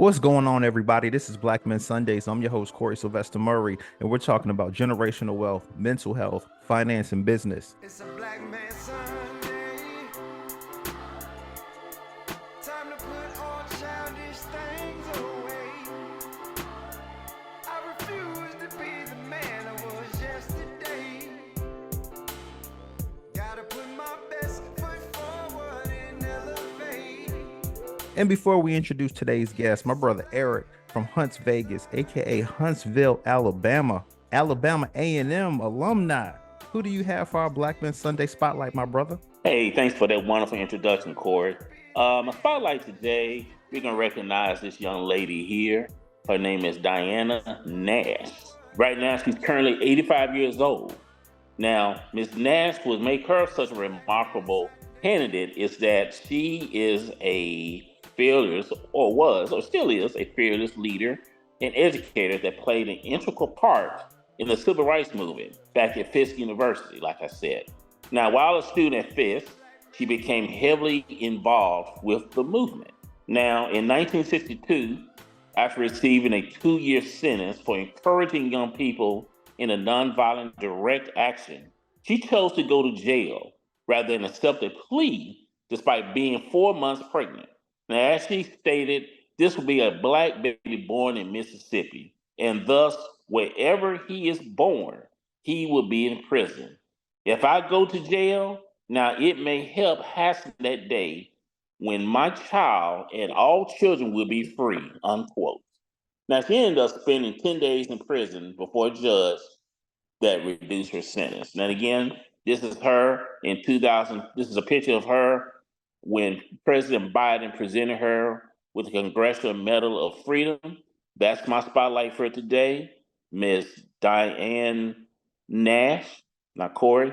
What's going on, everybody? This is Black Men Sundays. I'm your host, Corey Sylvester Murray, and we're talking about generational wealth, mental health, finance, and business. It's a black man Sunday. Time to put all childish things away. I refuse to be the man I was yesterday. Gotta put my best foot forward and elevate. And before we introduce today's guest, my brother Eric from Hunts Vegas, aka Huntsville, Alabama, Alabama A&M alumni. Who do you have for our Black Men Sunday spotlight, my brother? Hey, thanks for that wonderful introduction, Corey. My spotlight today, we're going to recognize this young lady here. Her name is Diana Nash. Right now, she's currently 85 years old. Now, Ms. Nash, what make her such a remarkable candidate is that she is a fearless, or was, or still is, a fearless leader and educator that played an integral part in the civil rights movement back at Fisk University, like I said. Now, while a student at Fisk, she became heavily involved with the movement. Now, in 1962, after receiving a 2-year sentence for encouraging young people in a nonviolent direct action, she chose to go to jail rather than accept a plea despite being 4 months pregnant. Now, as she stated, this will be a black baby born in Mississippi, and thus, wherever he is born, he will be in prison. If I go to jail, now it may help hasten that day when my child and all children will be free, unquote. Now, she ended up spending 10 days in prison before a judge that reduced her sentence. Now, again, this is her in 2000. This is a picture of her when President Biden presented her with the Congressional Medal of Freedom. That's my spotlight for today, Miss Diane Nash. Now, Corey,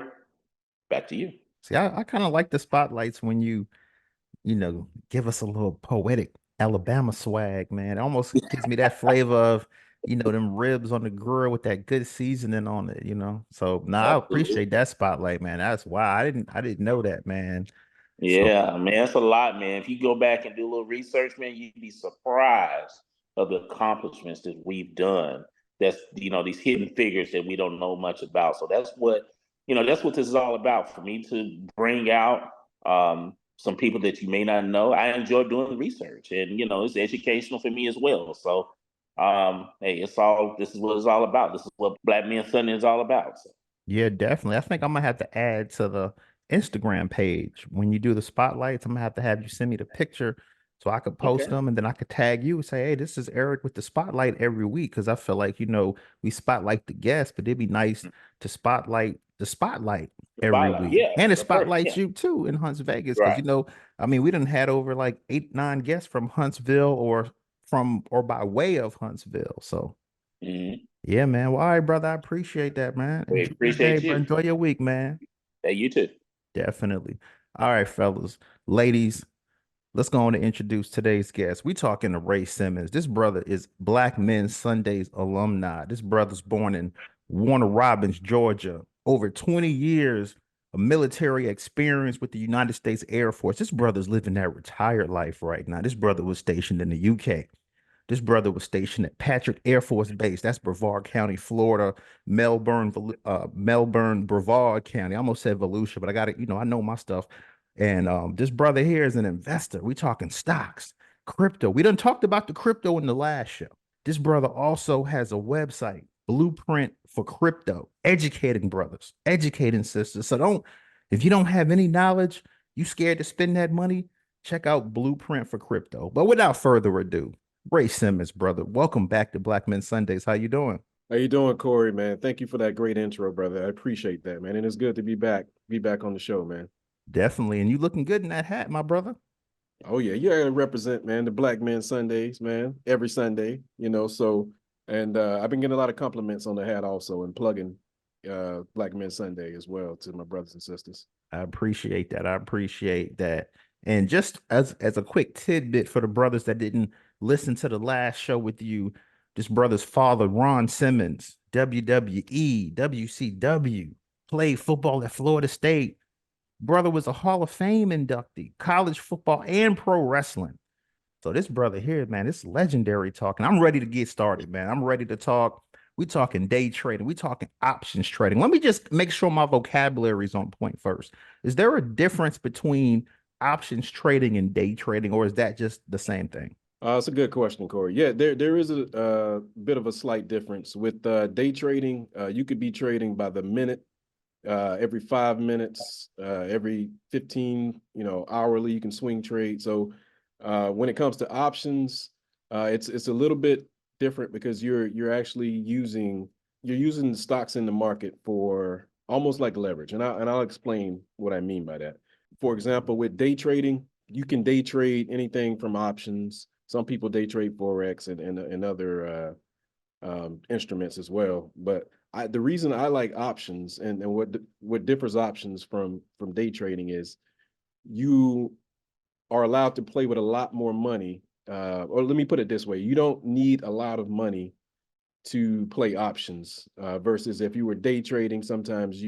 back to you. See, I kind of like the spotlights when you give us a little poetic Alabama swag, man. It almost gives me that flavor of, them ribs on the grill with that good seasoning on it. So now I Absolutely. appreciate that spotlight, man. That's why I didn't know that, man. So Yeah, man, that's a lot, man. If you go back and do a little research, man, you'd be surprised of the accomplishments that we've done. That's these hidden figures that we don't know much about. So that's what this is all about. For me to bring out some people that you may not know. I enjoy doing the research, and it's educational for me as well. So, hey, this is what it's all about. This is what Black Men Sunday is all about. So. yeah, definitely. I think I'm gonna have to add to the Instagram page when you do the spotlights. I'm gonna have you send me the picture so I could post Okay. them and then I could tag you and say, hey, this is Eric with the spotlight every week. Cause I feel like, we spotlight the guests, but it'd be nice to spotlight the spotlight every Spotlight, week. yeah, And it for sure, spotlights yeah, you too in Hunts Vegas. Cause right. I mean, we didn't had over like 8, 9 guests from Huntsville or by way of Huntsville. So Hmm. yeah, man. Well, all right, brother. I appreciate that, man. We Enjoy your day, appreciate bro. you. Enjoy your week, man. Hey, you too. Definitely. All right, fellas, ladies, let's go on to introduce today's guest. We talking to Ray Simmons. This brother is Black Men Sundays alumni. This brother's born in Warner Robins, Georgia. Over 20 years of military experience with the United States Air Force. This brother's living that retired life right now. This brother was stationed in the UK. This brother was stationed at Patrick Air Force Base. That's Brevard County, Florida, Melbourne, Brevard County. I almost said Volusia, but I got it. I know my stuff. And this brother here is an investor. We talking stocks, crypto. We done talked about the crypto in the last show. This brother also has a website, Blueprint for Crypto, educating brothers, educating sisters. So if you don't have any knowledge, you scared to spend that money, check out Blueprint for Crypto. But without further ado, Ray Simmons, brother. Welcome back to Black Men Sundays. How you doing? How you doing, Corey, man? Thank you for that great intro, brother. I appreciate that, man. And it's good to be back on the show, man. Definitely. And you looking good in that hat, my brother. Oh yeah, you gotta represent, man, the Black Men Sundays, man, every Sunday, so and I've been getting a lot of compliments on the hat also and plugging Black Men Sunday as well to my brothers and sisters. I appreciate that. I appreciate that. And just as a quick tidbit for the brothers that didn't listen to the last show with you, this brother's father, Ron Simmons, WWE, WCW, played football at Florida State. Brother was a Hall of Fame inductee, college football and pro wrestling. So this brother here, man, this legendary talking. I'm ready to get started, man. I'm ready to talk. We talking day trading. We talking options trading. Let me just make sure my vocabulary is on point first. Is there a difference between options trading and day trading, or is that just the same thing? It's a good question, Corey. Yeah, there is a bit of a slight difference with day trading. You could be trading by the minute, every 5 minutes, every 15, hourly. You can swing trade. So when it comes to options, it's a little bit different because you're actually using the stocks in the market for almost like leverage, and I'll explain what I mean by that. For example, with day trading, you can day trade anything from options. Some people day trade forex and other instruments as well. But the reason I like options and what differs options from day trading is you are allowed to play with a lot more money. Or let me put it this way: you don't need a lot of money to play options versus if you were day trading. Sometimes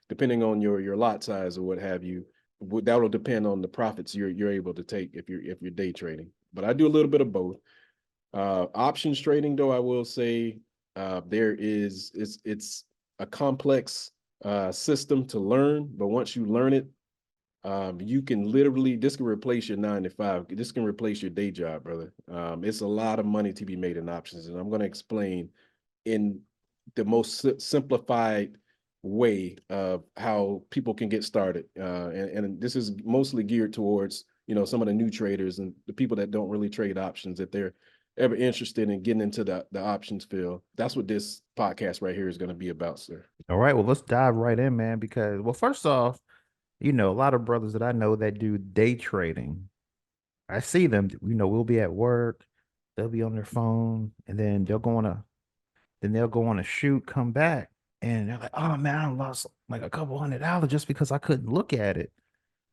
depending on your lot size or what have you, that will depend on the profits you're able to take if you're day trading. But I do a little bit of both. Options trading, though, I will say it's a complex system to learn, but once you learn it, you can literally, this can replace your 9 to 5. This can replace your day job, brother. It's a lot of money to be made in options, and I'm going to explain in the most simplified way of how people can get started. And this is mostly geared towards, some of the new traders and the people that don't really trade options, if they're ever interested in getting into the options field. That's what this podcast right here is going to be about, sir. All right, well, let's dive right in, man, because, well, first off, a lot of brothers that I know that do day trading. I see them, we'll be at work, they'll be on their phone, and then they'll go on a shoot, come back, and they're like, oh man, I lost like a couple $100 just because I couldn't look at it.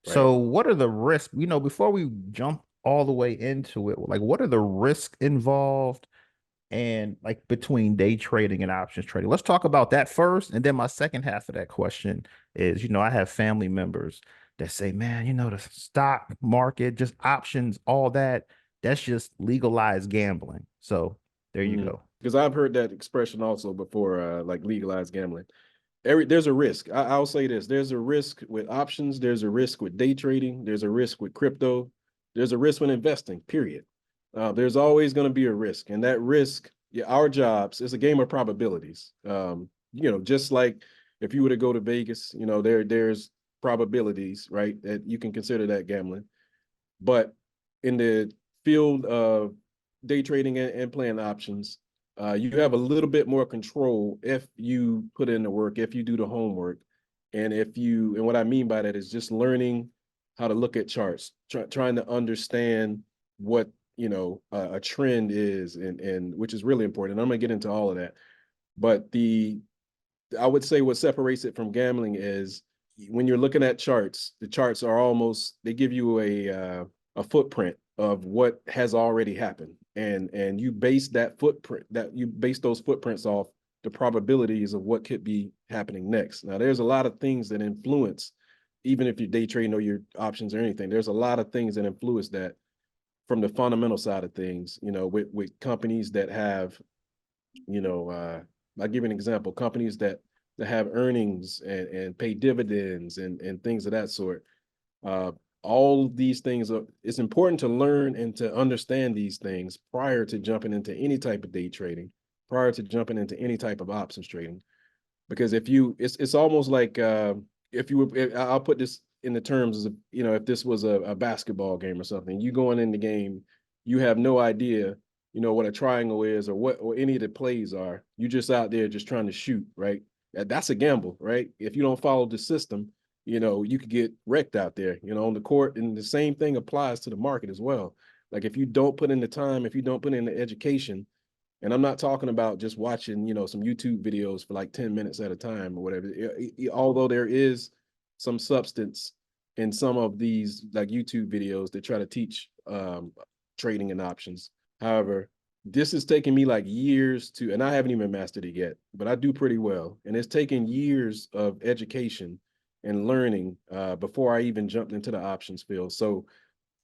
Right. So what are the risks, before we jump all the way into it, like what are the risks involved and like between day trading and options trading? Let's talk about that first. And then my second half of that question is, I have family members that say, man, the stock market, just options, all that's just legalized gambling. So there you go. Because I've heard that expression also before, like legalized gambling. There's a risk. I'll say this: there's a risk with options. There's a risk with day trading. There's a risk with crypto. There's a risk when investing. Period. There's always going to be a risk, and that risk, our jobs, is a game of probabilities. Just like if you were to go to Vegas, there's probabilities, right? That you can consider that gambling. But in the field of day trading and playing options, you have a little bit more control if you put in the work, if you do the homework, and and what I mean by that is just learning how to look at charts, trying to understand what a trend is, and which is really important. I'm gonna get into all of that, but I would say what separates it from gambling is when you're looking at charts, the charts are they give you a footprint of what has already happened, and you base those footprints off the probabilities of what could be happening next. Now, there's a lot of things that influence, even if you're day trading or your options or anything, there's a lot of things that influence that from the fundamental side of things, with companies that have, I'll give you an example, companies that have earnings and pay dividends and things of that sort. All these things it's important to learn and to understand these things prior to jumping into any type of day trading, prior to jumping into any type of options trading. Because it's almost like I'll put this in the terms of, if this was a basketball game or something, you going in the game, you have no idea, what a triangle is or any of the plays are. You just out there just trying to shoot, right? That's a gamble, right? If you don't follow the system, you could get wrecked out there, on the court. And the same thing applies to the market as well. Like if you don't put in the time, if you don't put in the education, and I'm not talking about just watching, some YouTube videos for like 10 minutes at a time or whatever, although there is some substance in some of these like YouTube videos that try to teach trading and options. However, this is taking me like years and I haven't even mastered it yet, but I do pretty well. And it's taken years of education and learning before I even jumped into the options field. So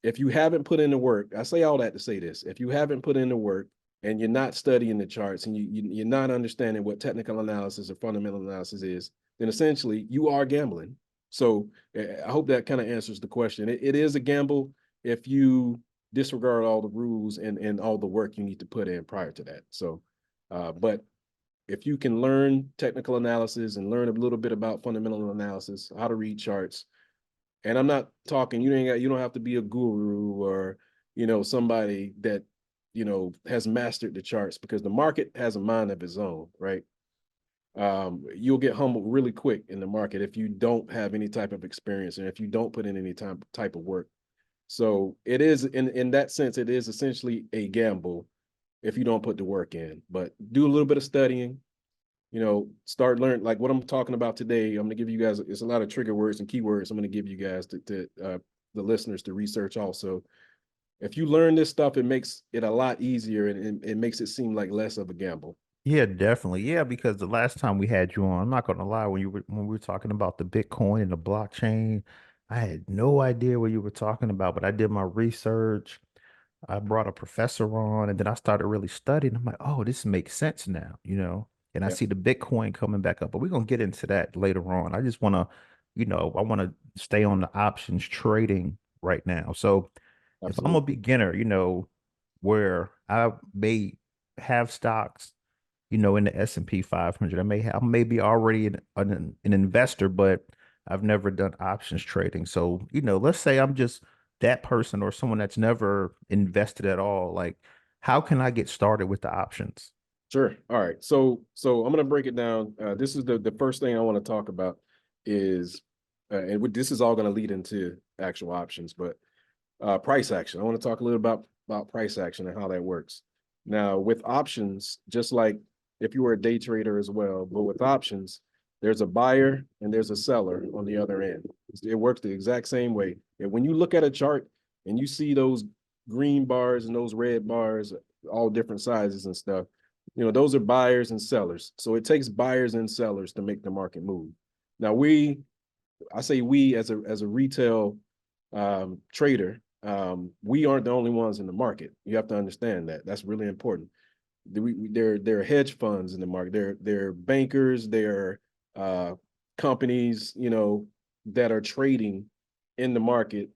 if you haven't put in the work, I say all that to say this: if you haven't put in the work and you're not studying the charts and you're not understanding what technical analysis or fundamental analysis is, then essentially you are gambling. So I hope that kind of answers the question. It is a gamble if you disregard all the rules and all the work you need to put in prior to that. So, but if you can learn technical analysis and learn a little bit about fundamental analysis, how to read charts, and I'm not talking, you don't have to be a guru or, somebody that, has mastered the charts, because the market has a mind of its own, right? You'll get humbled really quick in the market if you don't have any type of experience and if you don't put in any type of work. So it is, in that sense, it is essentially a gamble if you don't put the work in. But do a little bit of studying, start learning, like what I'm talking about today. I'm going to give you guys, it's a lot of trigger words and keywords I'm going to give you guys to the listeners to research also. If you learn this stuff, it makes it a lot easier, and it makes it seem like less of a gamble. Yeah, definitely. Yeah, because the last time we had you on, I'm not gonna lie, when we were talking about the Bitcoin and the blockchain, I had no idea what you were talking about, but I did my research. I brought a professor on, and then I started really studying. I'm like, oh, this makes sense now, And I Yeah, see the Bitcoin coming back up, but we're gonna get into that later on. I just wanna, I want to stay on the options trading right now. So if I'm a absolutely. beginner, where I may have stocks, in the S&P 500. I may be already an investor, but I've never done options trading. So, let's say I'm just that person or someone that's never invested at all. Like, how can I get started with the options? Sure. All right. So I'm going to break it down. This is the first thing I want to talk about is, this is all going to lead into actual options, but price action. I want to talk a little about price action and how that works. Now, with options, just like if you were a day trader as well, but with options, there's a buyer and there's a seller on the other end. It works the exact same way. And when you look at a chart and you see those green bars and those red bars, all different sizes and stuff, those are buyers and sellers. So it takes buyers and sellers to make the market move. Now, I say we as a retail trader, we aren't the only ones in the market. You have to understand that. That's really important. There are hedge funds in the market. There are bankers. There are companies, that are trading in the market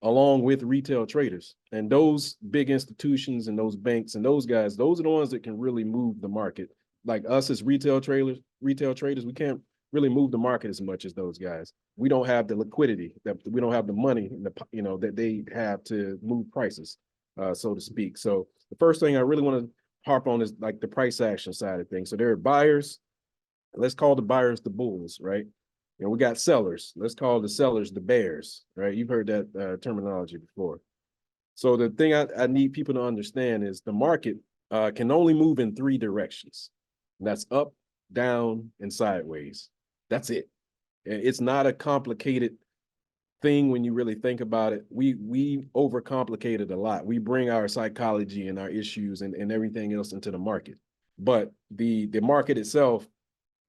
along with retail traders. And those big institutions and those banks and those guys, those are the ones that can really move the market. Like us as retail traders, we can't really move the market as much as those guys. We don't have the liquidity, that we don't have the money, that they have to move prices, so to speak. So the first thing I really want to harp on is like the price action side of things. So there are buyers. Let's call the buyers the bulls, right? And we got sellers. Let's call the sellers the bears, right? You've heard that terminology before. So the thing I need people to understand is the market can only move in three directions. And that's up, down, and sideways. That's it. It's not a complicated thing when you really think about it. We overcomplicate it a lot. We bring our psychology and our issues and everything else into the market. But the market itself,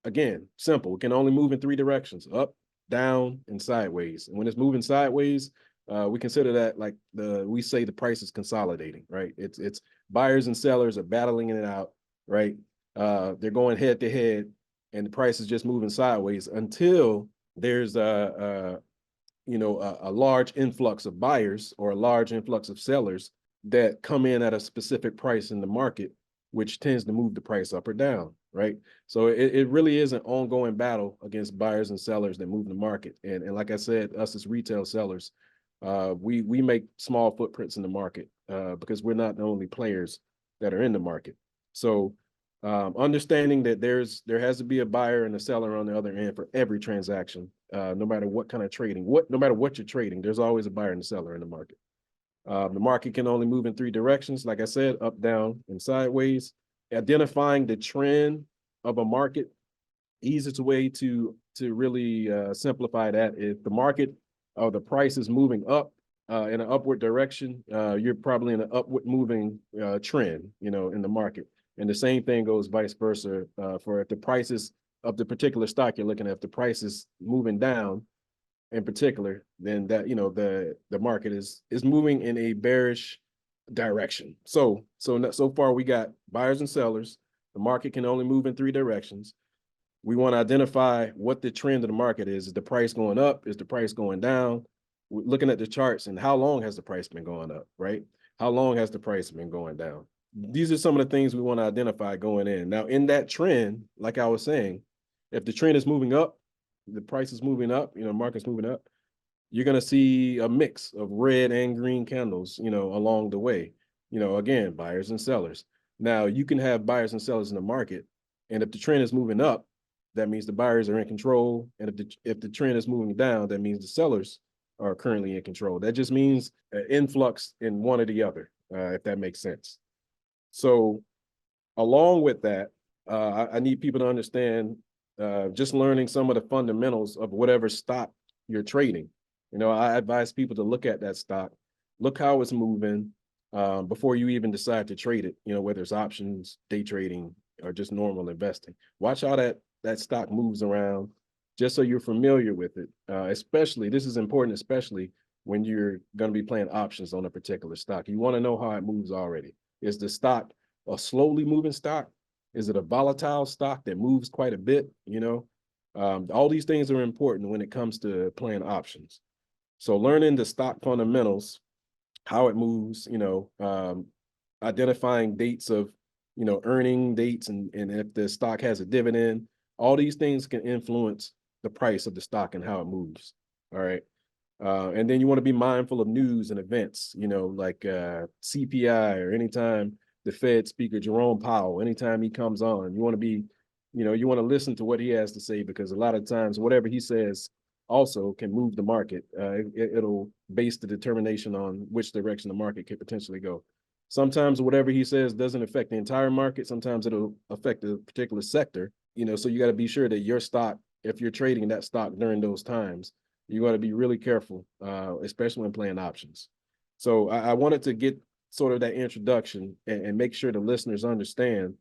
again, simple. It can only move in three directions: up, down, and sideways. And when it's moving sideways, we consider that like we say the price is consolidating, right? It's buyers and sellers are battling it out, right? They're going head to head, and the price is just moving sideways until there's a large influx of buyers or a large influx of sellers that come in at a specific price in the market, which tends to move the price up or down, right? So it really is an ongoing battle against buyers and sellers that move the market. And like I said, us as retail sellers, we make small footprints in the market because we're not the only players that are in the market. So understanding that there has to be a buyer and a seller on the other end for every transaction, no matter what kind of trading, no matter what you're trading, there's always a buyer and a seller in the market. The market can only move in three directions, like I said: up, down, and sideways. Identifying the trend of a market, easiest way to really simplify that is the market or the price is moving up in an upward direction. You're probably in an upward moving trend, in the market. And the same thing goes vice versa for if the prices of the particular stock you're looking at, if the price is moving down, in particular, then that, the market is moving in a bearish direction. So far we got buyers and sellers. The market can only move in three directions. We want to identify what the trend of the market is. Is the price going up? Is the price going down? We're looking at the charts, and how long has the price been going up, right? How long has the price been going down? These are some of the things we want to identify going in. Now, in that trend, like I was saying, if the trend is moving up, the price is moving up, market's moving up, you're going to see a mix of red and green candles, along the way. Again, buyers and sellers. Now, you can have buyers and sellers in the market, and if the trend is moving up, that means the buyers are in control. And if the trend is moving down, that means the sellers are currently in control. That just means an influx in one or the other, if that makes sense. So along with that, I need people to understand just learning some of the fundamentals of whatever stock you're trading. I advise people to look at that stock, look how it's moving before you even decide to trade it, whether it's options, day trading, or just normal investing. Watch how that stock moves around, just so you're familiar with it. Especially, this is important, especially when you're going to be playing options on a particular stock. You want to know how it moves already. Is the stock a slowly moving stock? Is it a volatile stock that moves quite a bit? All these things are important when it comes to playing options. So learning the stock fundamentals, how it moves, identifying dates of, earning dates, and if the stock has a dividend, all these things can influence the price of the stock and how it moves. All right. And then you want to be mindful of news and events, like CPI, or anytime the Fed speaker, Jerome Powell, anytime he comes on, you want to be, you want to listen to what he has to say, because a lot of times whatever he says also can move the market. It'll base the determination on which direction the market could potentially go. Sometimes whatever he says doesn't affect the entire market. Sometimes it'll affect a particular sector, so you got to be sure that your stock, if you're trading that stock during those times, you got to be really careful, especially when playing options. So I wanted to get sort of that introduction and make sure the listeners understand.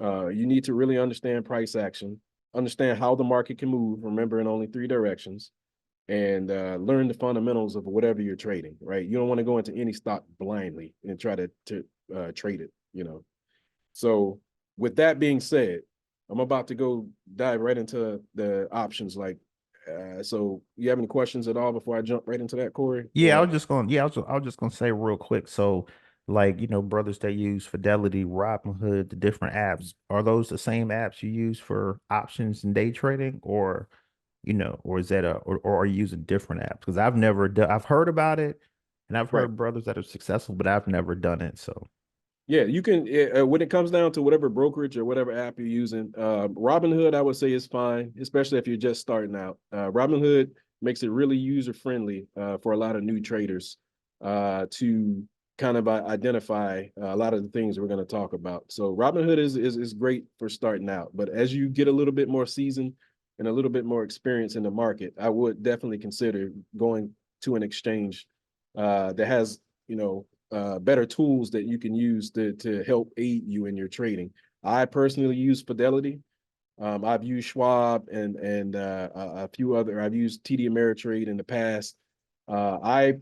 You need to really understand price action, understand how the market can move, remember, in only three directions, and learn the fundamentals of whatever you're trading, right? You don't want to go into any stock blindly and try to trade it, So with that being said, I'm about to go dive right into the options. So you have any questions at all before I jump right into that, Corey? Yeah, I was just gonna say real quick. So, like, brothers that use Fidelity, Robinhood, the different apps, are those the same apps you use for options and day trading, or is that or are you using different apps? Because I've heard about it, and I've Right. heard brothers that are successful, but I've never done it. So Yeah, you can, when it comes down to whatever brokerage or whatever app you're using, Robinhood, I would say, is fine, especially if you're just starting out. Robinhood makes it really user-friendly for a lot of new traders to kind of identify a lot of the things we're going to talk about. So Robinhood is great for starting out, but as you get a little bit more seasoned and a little bit more experience in the market, I would definitely consider going to an exchange that has, better tools that you can use to help aid you in your trading. I personally use Fidelity. I've used Schwab and a few other. I've used TD Ameritrade in the past. I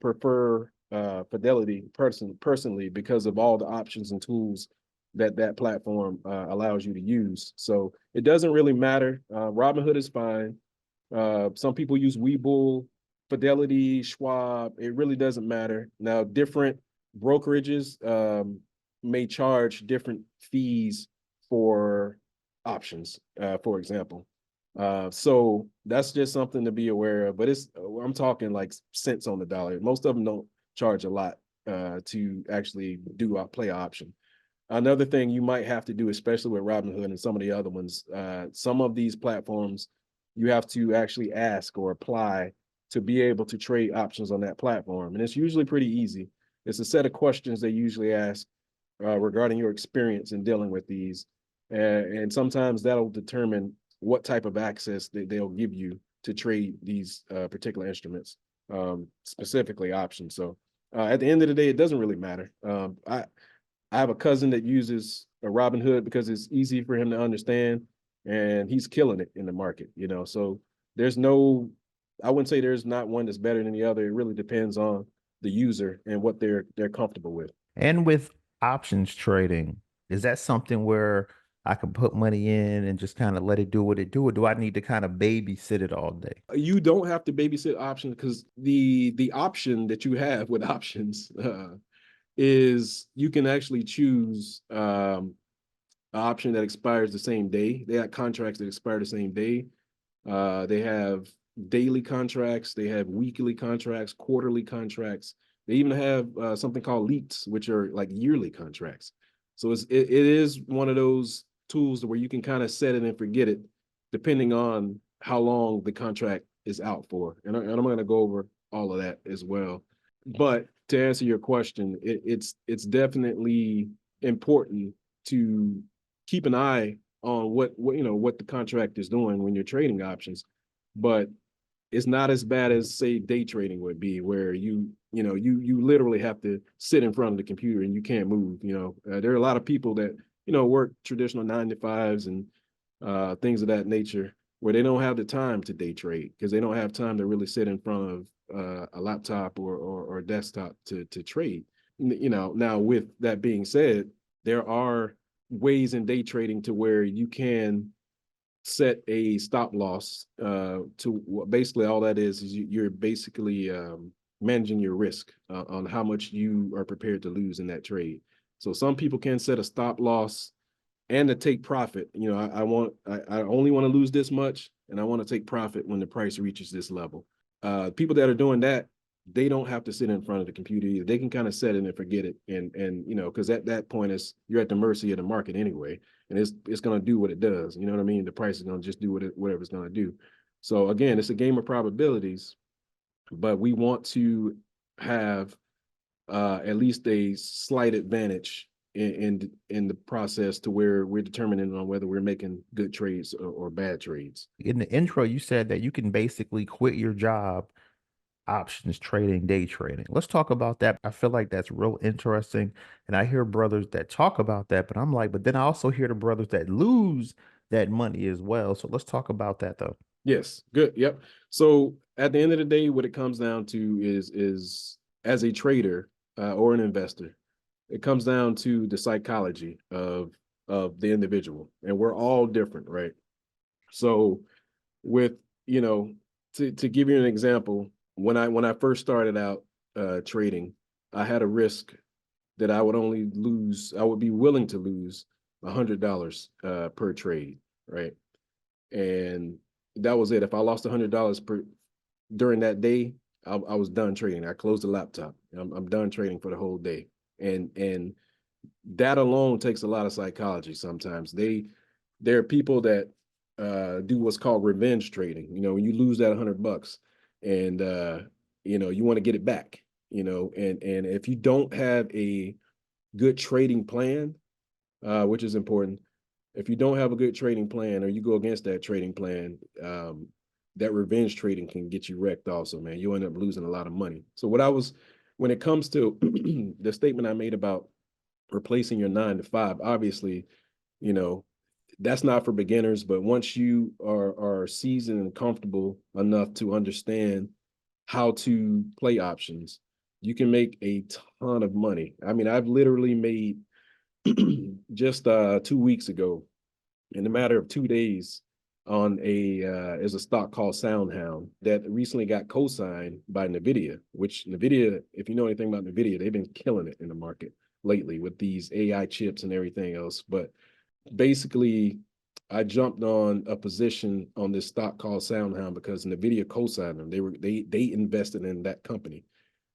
prefer Fidelity personally because of all the options and tools that platform allows you to use. So it doesn't really matter. Robinhood is fine. Some people use Webull, Fidelity, Schwab. It really doesn't matter. Now, different brokerages may charge different fees for options, for example. So that's just something to be aware of. But I'm talking like cents on the dollar. Most of them don't charge a lot to actually play option. Another thing you might have to do, especially with Robinhood and some of the other ones, some of these platforms, you have to actually ask or apply to be able to trade options on that platform. And it's usually pretty easy. It's a set of questions they usually ask regarding your experience in dealing with these. And sometimes that'll determine what type of access they'll give you to trade these particular instruments, specifically options. So at the end of the day, it doesn't really matter. I have a cousin that uses a Robinhood because it's easy for him to understand, and he's killing it in the market, So there's no I wouldn't say there's not one that's better than the other. It really depends on the user and what they're comfortable with. And with options trading, is that something where I can put money in and just kind of let it do what it do, or do I need to kind of babysit it all day? You don't have to babysit options because the option that you have with options is you can actually choose an option that expires the same day. They have contracts that expire the same day. They have daily contracts, they have weekly contracts, quarterly contracts. They even have something called leaks, which are like yearly contracts. So it is one of those tools where you can kind of set it and forget it, depending on how long the contract is out for. And I'm going to go over all of that as well. But to answer your question, it's definitely important to keep an eye on what the contract is doing when you're trading options, but it's not as bad as say day trading would be, where you literally have to sit in front of the computer and you can't move. There are a lot of people that work traditional 9 to 5s and things of that nature, where they don't have the time to day trade because they don't have time to really sit in front of a laptop or a desktop to trade. Now with that being said, there are ways in day trading to where you can set a stop loss to basically all that is you're basically managing your risk on how much you are prepared to lose in that trade. So some people can set a stop loss and to take profit. I only want to lose this much and I want to take profit when the price reaches this level. People that are doing that, they don't have to sit in front of the computer either. They can kind of set it and forget it. And because at that point you're at the mercy of the market anyway. And it's going to do what it does. You know what I mean? The price is going to just do whatever it's going to do. So again, it's a game of probabilities, but we want to have at least a slight advantage in the process to where we're determining on whether we're making good trades or bad trades. In the intro, you said that you can basically quit your job options trading, day trading. Let's talk about that. I feel like that's real interesting. And I hear brothers that talk about that, but I'm like, but then I also hear the brothers that lose that money as well. So let's talk about that though. Yes, good. Yep. So at the end of the day, what it comes down to is as a trader or an investor, it comes down to the psychology of the individual. And we're all different, right? So with, to give you an example, when I first started out trading, I had a risk that I would be willing to lose $100 per trade, right? And that was it. If I lost $100 during that day, I was done trading. I closed the laptop. I'm done trading for the whole day. And that alone takes a lot of psychology. Sometimes there are people that do what's called revenge trading. When you lose that $100 and you want to get it back, and if you don't have a good trading plan, which is important, if you don't have a good trading plan or you go against that trading plan, that revenge trading can get you wrecked also, man. You end up losing a lot of money. So when it comes to the statement I made about replacing your 9 to 5, obviously, that's not for beginners, but once you are seasoned and comfortable enough to understand how to play options, you can make a ton of money. I mean, I've literally made just 2 weeks ago, in a matter of 2 days, on is a stock called SoundHound that recently got co-signed by NVIDIA, which NVIDIA, if you know anything about NVIDIA, they've been killing it in the market lately with these AI chips and everything else. But basically, I jumped on a position on this stock called SoundHound because NVIDIA co-signed them. They invested in that company.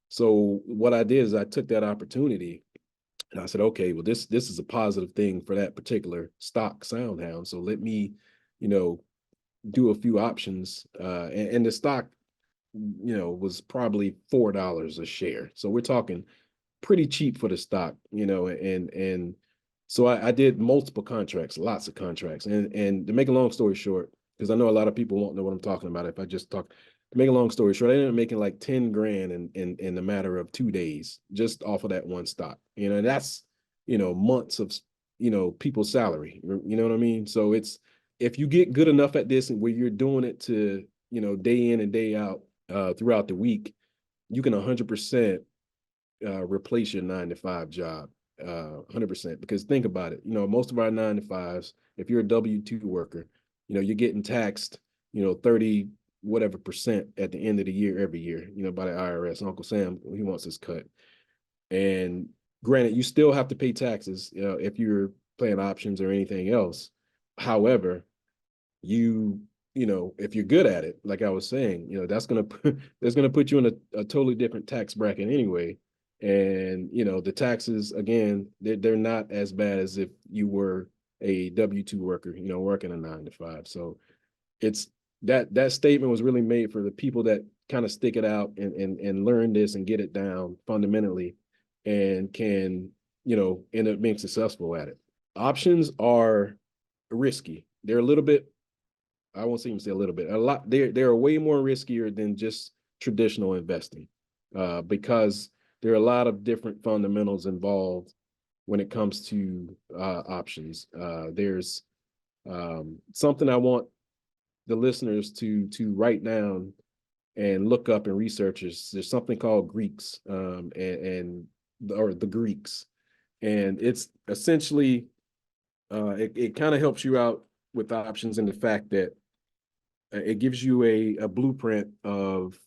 So what I did is I took that opportunity and I said, okay, well, this is a positive thing for that particular stock, SoundHound. So let me, do a few options. And the stock, was probably $4 a share. So we're talking pretty cheap for the stock, and so I did multiple contracts, lots of contracts. And to make a long story short, because I know a lot of people won't know what I'm talking about if I just talk, to make a long story short, I ended up making like 10 grand in a matter of 2 days, just off of that one stock. And that's, months of, people's salary, you know what I mean? So if you get good enough at this and where you're doing it to, day in and day out throughout the week, you can 100% replace your 9 to 5 job, 100%. Because think about it, most of our 9 to 5s, if you're a W-2 worker, you're getting taxed, 30 whatever percent at the end of the year every year, by the IRS. Uncle Sam, he wants his cut. And granted, you still have to pay taxes, if you're playing options or anything else. However, if you're good at it, like I was saying, that's gonna put you in a totally different tax bracket anyway. And the taxes, again, they're not as bad as if you were a W-2 worker, working a 9 to 5. So it's that statement was really made for the people that kind of stick it out and learn this and get it down fundamentally, and can end up being successful at it. Options are risky. They're a little bit, I won't even say a little bit, a lot. They're way more riskier than just traditional investing, because there are a lot of different fundamentals involved when it comes to options. There's something I want the listeners to write down and look up and research. There's something called Greeks, or the Greeks, and it's essentially it kind of helps you out with options in the fact that it gives you a blueprint of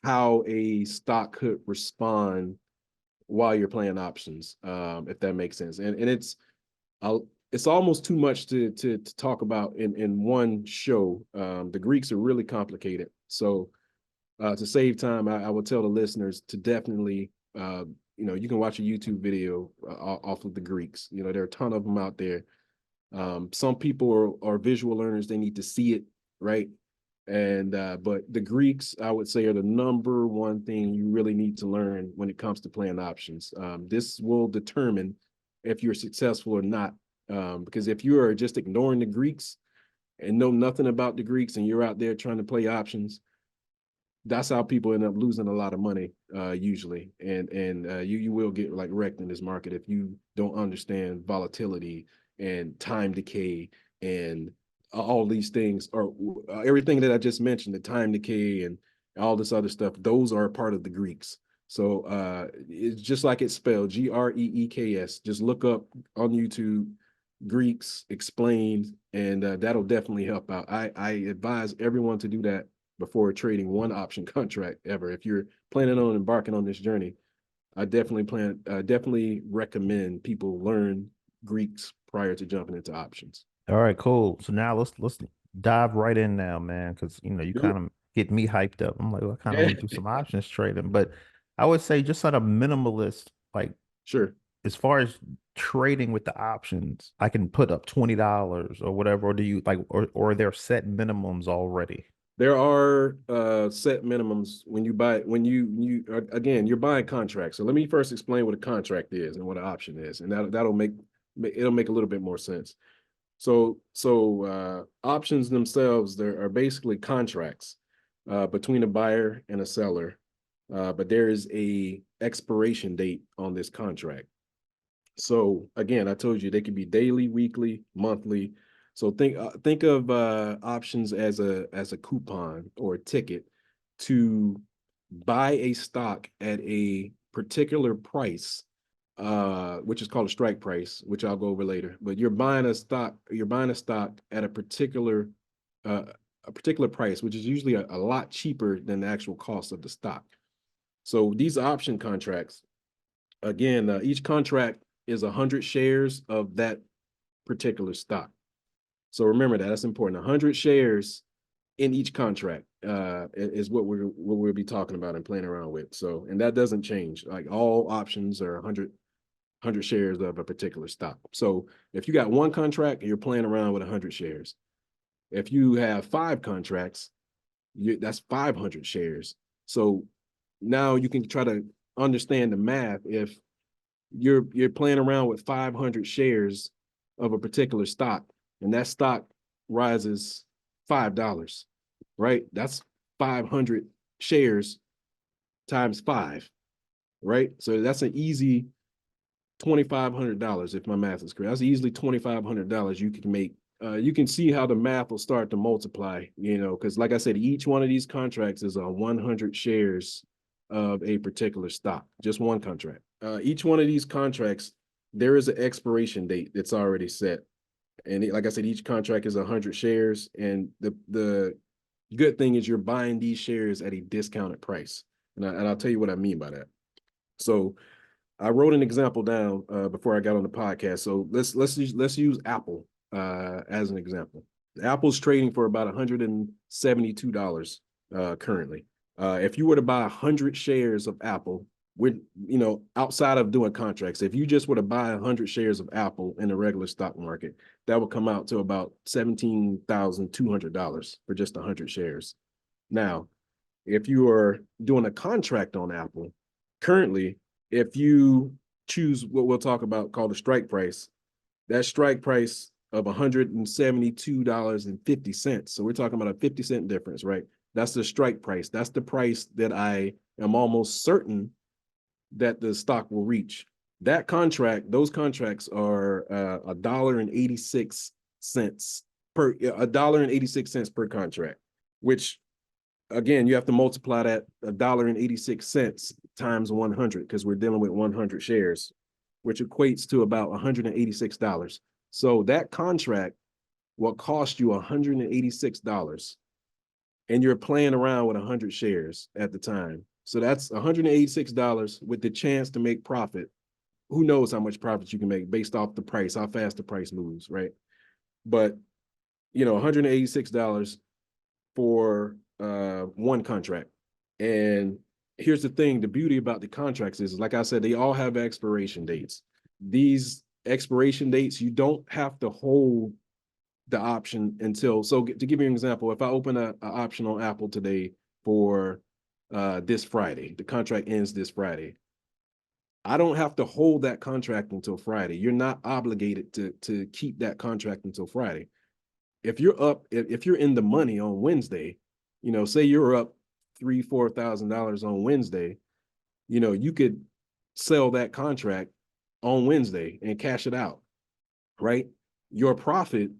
how a stock could respond while you're playing options, if that makes sense. And it's almost too much to talk about in one show. The Greeks are really complicated. So to save time, I will tell the listeners to definitely, you can watch a YouTube video off of the Greeks. There are a ton of them out there. Some people are visual learners. They need to see it, right? And but the Greeks, I would say, are the number one thing you really need to learn when it comes to playing options. This will determine if you're successful or not. Because if you are just ignoring the Greeks and know nothing about the Greeks, and you're out there trying to play options, that's how people end up losing a lot of money, usually. And you will get like wrecked in this market if you don't understand volatility and time decay and all these things, or everything that I just mentioned, the time decay and all this other stuff. Those are part of the Greeks. So it's just like it's spelled, Greeks. Just look up on YouTube Greeks explained, and that'll definitely help out. I advise everyone to do that before trading one option contract ever. If you're planning on embarking on this journey, I definitely recommend people learn Greeks prior to jumping into options. All right, cool. So now let's dive right in now, man, because you kind of get me hyped up. I'm like, well, I kind of want to do some options trading, but I would say just on a minimalist, like Sure. as far as trading with the options, I can put up $20 or whatever, or do you like, or are there set minimums already? There are set minimums when you buy, again, you're buying contracts. So let me first explain what a contract is and what an option is, and it'll make a little bit more sense. So options themselves, there are basically contracts between a buyer and a seller, but there is a expiration date on this contract. So again, I told you they could be daily, weekly, monthly. So think of options as a coupon or a ticket to buy a stock at a particular price, which is called a strike price, which I'll go over later. But you're buying a stock at a particular price, which is usually a lot cheaper than the actual cost of the stock. So these option contracts, again, each contract is 100 shares of that particular stock. So remember that's important. 100 shares in each contract is what we'll be talking about and playing around with. So, and that doesn't change. Like all options are 100 shares of a particular stock. So if you got one contract, you're playing around with 100 shares. If you have 5 contracts, that's 500 shares. So now you can try to understand the math. If you're playing around with 500 shares of a particular stock, and that stock rises $5, right? That's 500 shares times 5, right? So that's an easy $2,500 if my math is correct. That's easily $2,500 you can make you can see how the math will start to multiply, because like I said, each one of these contracts is 100 shares of a particular stock, just one contract. Each one of these contracts, there is an expiration date that's already set. And like I said, each contract is 100 shares. And the good thing is you're buying these shares at a discounted price. And I'll tell you what I mean by that. So I wrote an example down before I got on the podcast. So let's use Apple as an example. Apple's trading for about $172 currently. If you were to buy 100 shares of Apple, with outside of doing contracts, if you just were to buy 100 shares of Apple in the regular stock market, that would come out to about $17,200 for just 100 shares. Now, if you are doing a contract on Apple, currently, if you choose what we'll talk about called the strike price, that strike price of $172.50. So we're talking about a 50-cent difference, right? That's the strike price. That's the price that I am almost certain that the stock will reach. That contract, those contracts are $1.86 per contract, which again, you have to multiply that $1.86 times 100 because we're dealing with 100 shares, which equates to about $186. So that contract will cost you $186, and you're playing around with 100 shares at the time. So that's $186 with the chance to make profit. Who knows how much profit you can make based off the price, how fast the price moves, right? But, $186 for one contract. And here's the thing, the beauty about the contracts is, like I said, they all have expiration dates. These expiration dates, you don't have to hold the option until, so to give you an example, if I open an option on Apple today for this Friday, the contract ends this Friday, I don't have to hold that contract until Friday. You're not obligated to keep that contract until Friday. If you're in the money on Wednesday, say you're up $3,000-$4,000 on Wednesday, you could sell that contract on Wednesday and cash it out, right? Your profit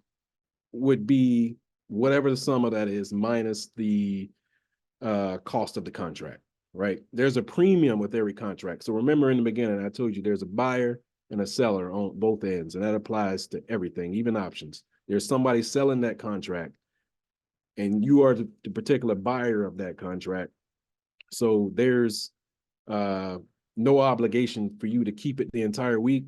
would be whatever the sum of that is minus the cost of the contract, right? There's a premium with every contract. So remember in the beginning, I told you there's a buyer and a seller on both ends, and that applies to everything, even options. There's somebody selling that contract, and you are the particular buyer of that contract. So there's no obligation for you to keep it the entire week.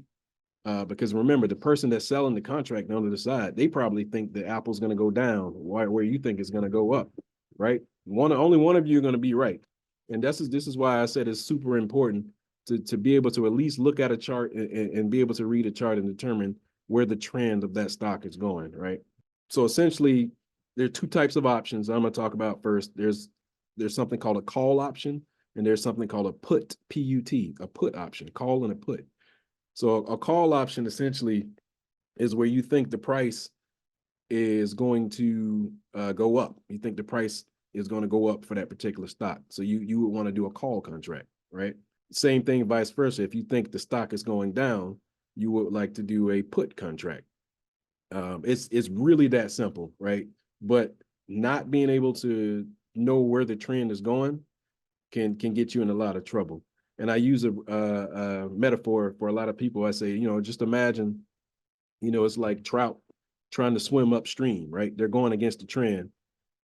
Because remember, the person that's selling the contract on the other side, they probably think that Apple's going to go down where you think it's going to go up, right? Only one of you are going to be right. And this is why I said it's super important to be able to at least look at a chart and be able to read a chart and determine where the trend of that stock is going, right? So essentially, there are two types of options I'm going to talk about first. There's something called a call option, and there's something called a put, P-U-T, a put option, call and a put. So a call option essentially is where you think the price is going to go up. You think the price is going to go up for that particular stock. So you would want to do a call contract, right? Same thing, vice versa. If you think the stock is going down, you would like to do a put contract. It's really that simple, right? But not being able to know where the trend is going can get you in a lot of trouble. And I use a metaphor for a lot of people. I say, just imagine, it's like trout trying to swim upstream, right? They're going against the trend,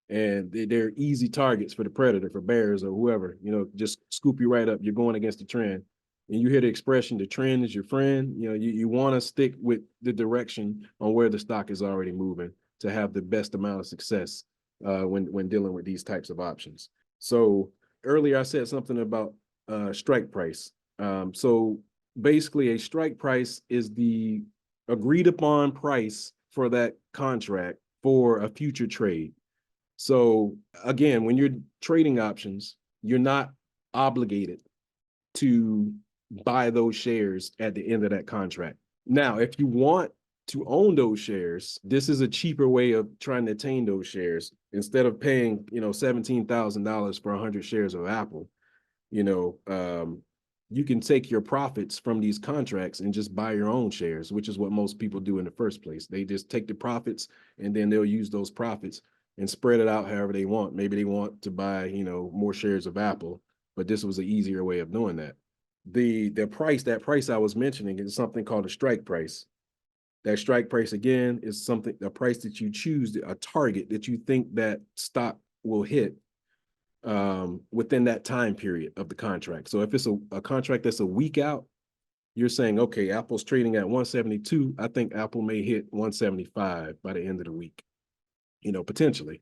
and they're easy targets for the predator, for bears or whoever, just scoop you right up. You're going against the trend. And you hear the expression, the trend is your friend. You want to stick with the direction on where the stock is already moving to have the best amount of success when dealing with these types of options. So earlier I said something about strike price. So basically a strike price is the agreed upon price for that contract for a future trade. So again, when you're trading options, you're not obligated to buy those shares at the end of that contract. Now, if you want to own those shares, this is a cheaper way of trying to attain those shares. Instead of paying, $17,000 for 100 shares of Apple, you you can take your profits from these contracts and just buy your own shares, which is what most people do in the first place. They just take the profits and then they'll use those profits and spread it out however they want. Maybe they want to buy, more shares of Apple, but this was an easier way of doing that. That price I was mentioning is something called a strike price. That strike price again is a price that you choose, a target that you think that stock will hit within that time period of the contract. So if it's a contract that's a week out, you're saying, okay, Apple's trading at 172. I think Apple may hit 175 by the end of the week, potentially.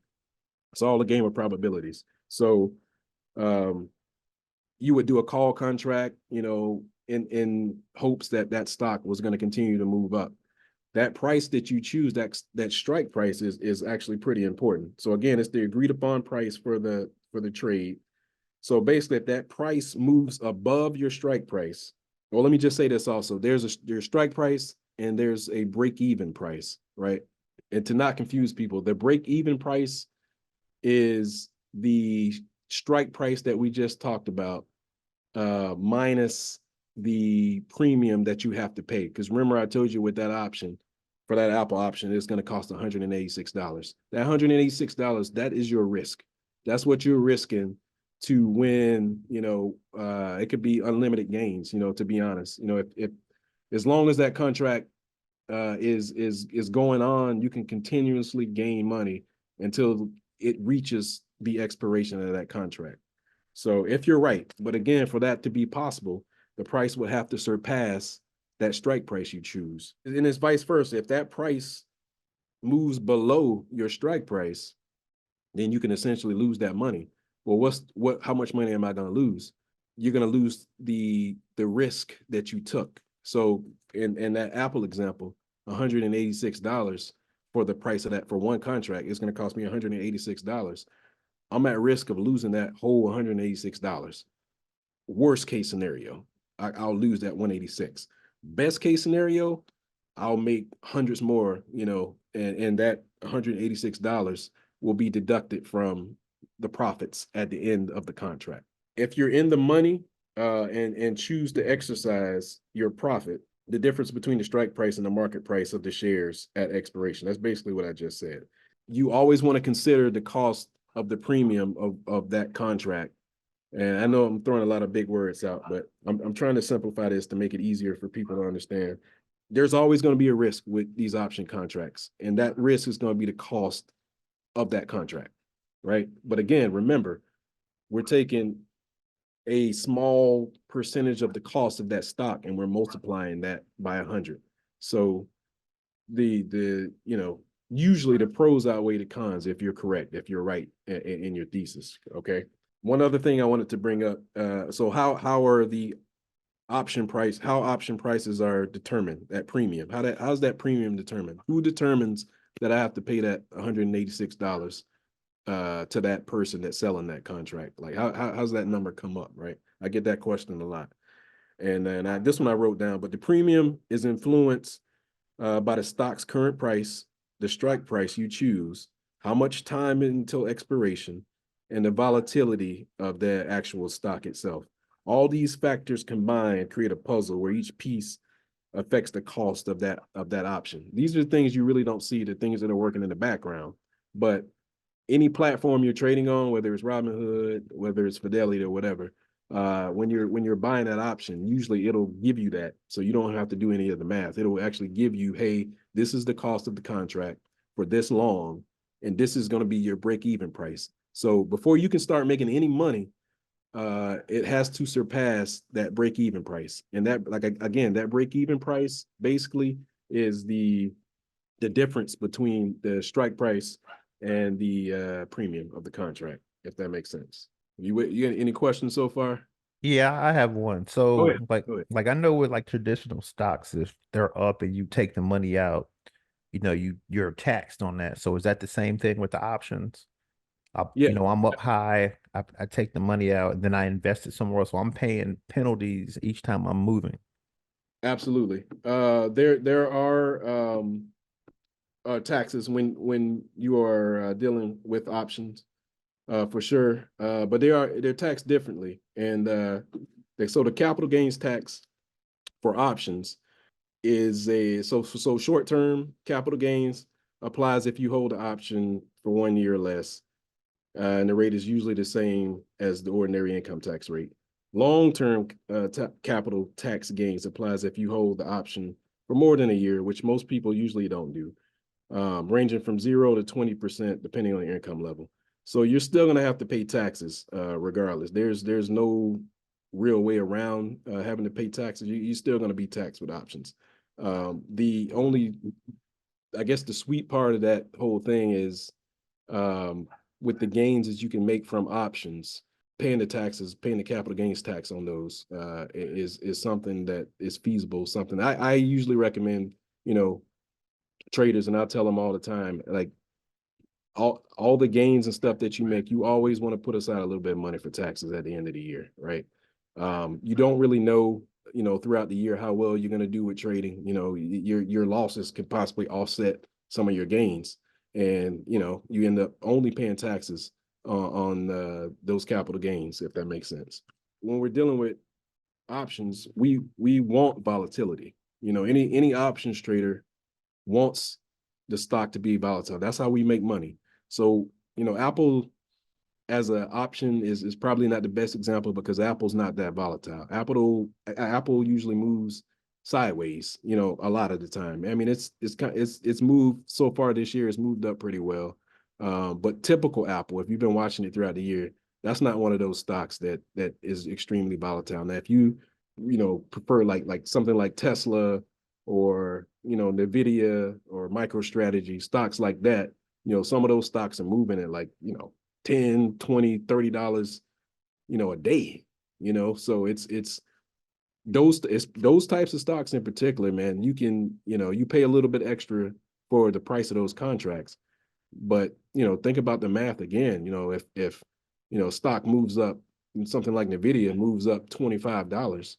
It's all a game of probabilities. So you would do a call contract, in hopes that stock was going to continue to move up. That price that you choose, that strike price is actually pretty important. So again, it's the agreed upon price for the trade. So basically, if that price moves above your strike price, well, let me just say this also. There's strike price and there's a break-even price, right? And to not confuse people, the break-even price is the strike price that we just talked about, minus the premium that you have to pay. Because remember, I told you with that option, for that Apple option, it's going to cost $186. That $186, that is your risk. That's what you're risking to win. It could be unlimited gains, to be honest. If as long as that contract is going on, you can continuously gain money until it reaches the expiration of that contract. So if you're right, but again, for that to be possible, the price would have to surpass that strike price you choose. And it's vice versa. If that price moves below your strike price, then you can essentially lose that money. Well, how much money am I going to lose? You're going to lose the risk that you took. So in that Apple example, $186 for the price of that for one contract is going to cost me $186. I'm at risk of losing that whole $186. Worst case scenario, I'll lose that 186. Best case scenario, I'll make hundreds more, and that $186 will be deducted from the profits at the end of the contract. If you're in the money and choose to exercise your profit, the difference between the strike price and the market price of the shares at expiration, that's basically what I just said. You always want to consider the cost of the premium of that contract. And I know I'm throwing a lot of big words out, but I'm trying to simplify this to make it easier for people to understand. There's always going to be a risk with these option contracts, and that risk is going to be the cost of that contract, right? But again, remember, we're taking a small percentage of the cost of that stock and we're multiplying that by 100. So usually the pros outweigh the cons if you're correct, if you're right in your thesis, okay? One other thing I wanted to bring up, so how option prices are determined at premium? How's that premium determined? Who determines that I have to pay that $186 to that person that's selling that contract? Like how's that number come up, right? I get that question a lot. And then this one I wrote down, but the premium is influenced by the stock's current price, the strike price you choose, how much time until expiration, and the volatility of the actual stock itself. All these factors combined create a puzzle where each piece affects the cost of that option. These are things you really don't see, the things that are working in the background. But any platform you're trading on, whether it's Robinhood, whether it's Fidelity or whatever, when you're buying that option, usually it'll give you that. So you don't have to do any of the math. It'll actually give you, hey, this is the cost of the contract for this long, and this is going to be your break-even price. So before you can start making any money, it has to surpass that break-even price. And that, like, again, that break-even price basically is the difference between the strike price and the premium of the contract, if that makes sense. You got any questions so far? Yeah, I have one. Go So ahead. Go ahead. like I know with like traditional stocks, if they're up and you take the money out, you're taxed on that. So is that the same thing with the options? Yeah. I'm up high, I take the money out, and then I invest it somewhere else. So I'm paying penalties each time I'm moving. Absolutely. There are taxes when you are dealing with options, for sure. But they're taxed differently, and the So the capital gains tax for options is so short-term capital gains applies if you hold the option for 1 year or less. And the rate is usually the same as the ordinary income tax rate. Long-term capital tax gains applies if you hold the option for more than a year, which most people usually don't do, ranging from 0 to 20% depending on your income level. So you're still going to have to pay taxes regardless. There's no real way around having to pay taxes. You're still going to be taxed with options. The only, I guess, the sweet part of that whole thing is with the gains that you can make from options, paying the taxes, paying the capital gains tax on those is something that is feasible. Something I usually recommend, traders, and I tell them all the time, like all the gains and stuff that you make, you always want to put aside a little bit of money for taxes at the end of the year, right? You don't really know, throughout the year how well you're going to do with trading. Your losses could possibly offset some of your gains, and you end up only paying taxes on those capital gains, if that makes sense. When we're dealing with options, we want volatility. Any options trader wants the stock to be volatile. That's how we make money. So, Apple as an option is probably not the best example because Apple's not that volatile. Apple usually moves sideways, a lot of the time. I mean, it's moved so far this year, it's moved up pretty well. But typical Apple, if you've been watching it throughout the year, that's not one of those stocks that is extremely volatile. Now, if you prefer like something like Tesla or Nvidia or MicroStrategy, stocks like that, some of those stocks are moving at like $10, $20, $30 a day, so it's those types of stocks in particular, man. You can you pay a little bit extra for the price of those contracts, but think about the math again. If stock moves up, something like Nvidia moves up $25,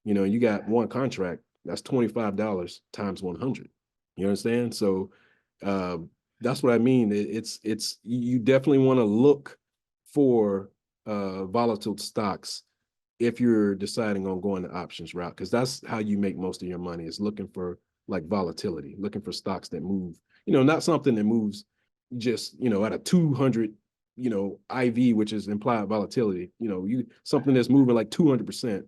you got one contract, that's $25 times 100. You understand? So that's what I mean. It's you definitely want to look for volatile stocks if you're deciding on going the options route, because that's how you make most of your money, is looking for like volatility, looking for stocks that move, not something that moves just, at a 200, IV, which is implied volatility, something that's moving like 200%.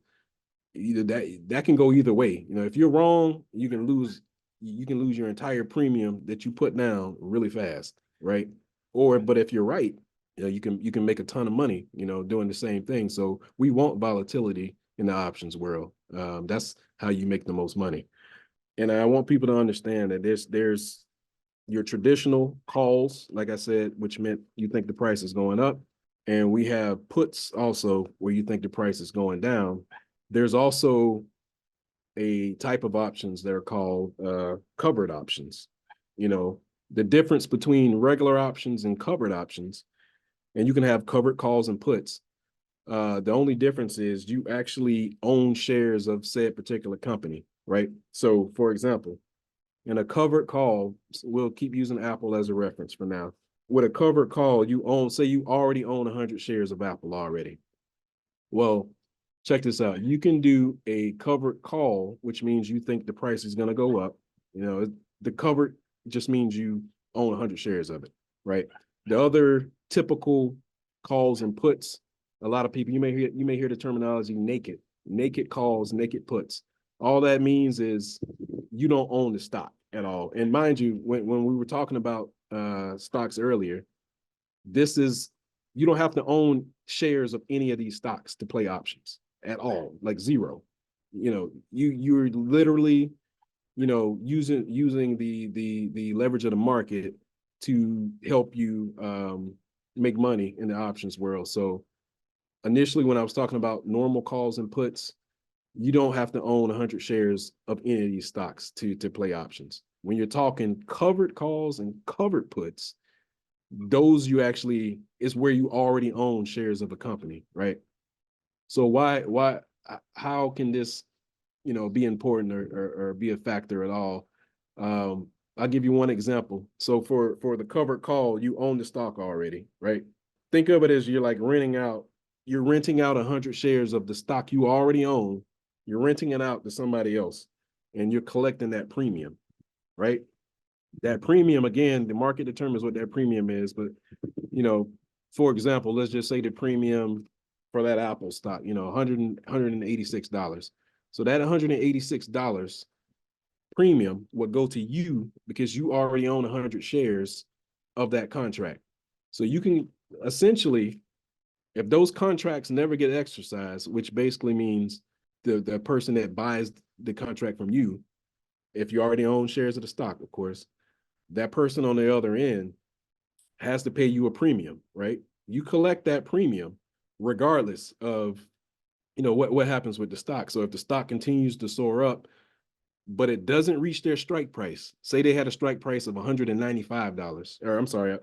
Either that can go either way. If you're wrong, you can lose your entire premium that you put down really fast, right? But if you're right, you can make a ton of money, doing the same thing. So we want volatility in the options world. That's how you make the most money. And I want people to understand that there's your traditional calls, like I said, which meant you think the price is going up. And we have puts also where you think the price is going down. There's also a type of options that are called covered options. The difference between regular options and covered options, and you can have covered calls and puts. The only difference is you actually own shares of said particular company, right? So, for example, in a covered call, we'll keep using Apple as a reference for now. With a covered call, say you already own 100 shares of Apple already. Well, check this out. You can do a covered call, which means you think the price is going to go up. The covered just means you own 100 shares of it, right? The other typical calls and puts, a lot of people, you may hear the terminology naked calls, naked puts. All that means is you don't own the stock at all. And mind you, when we were talking about stocks earlier, you don't have to own shares of any of these stocks to play options at all, like zero. You're literally, using the leverage of the market to help you make money in the options world. So initially, when I was talking about normal calls and puts, you don't have to own 100 shares of any of these stocks to play options. When you're talking covered calls and covered puts, those is where you already own shares of a company, right? So how can this, be important or be a factor at all? I'll give you one example. So for the covered call, you own the stock already, right? Think of it as you're like renting out you're renting out 100 shares of the stock you already own. You're renting it out to somebody else, and you're collecting that premium, right? That premium, again, the market determines what that premium is, but for example, let's just say the premium for that Apple stock, $186. So that $186 premium would go to you because you already own 100 shares of that contract. So you can essentially, if those contracts never get exercised, which basically means the person that buys the contract from you, if you already own shares of the stock, of course, that person on the other end has to pay you a premium, right? You collect that premium regardless of, what happens with the stock. So if the stock continues to soar up, but it doesn't reach their strike price, say they had a strike price of $195, or I'm sorry,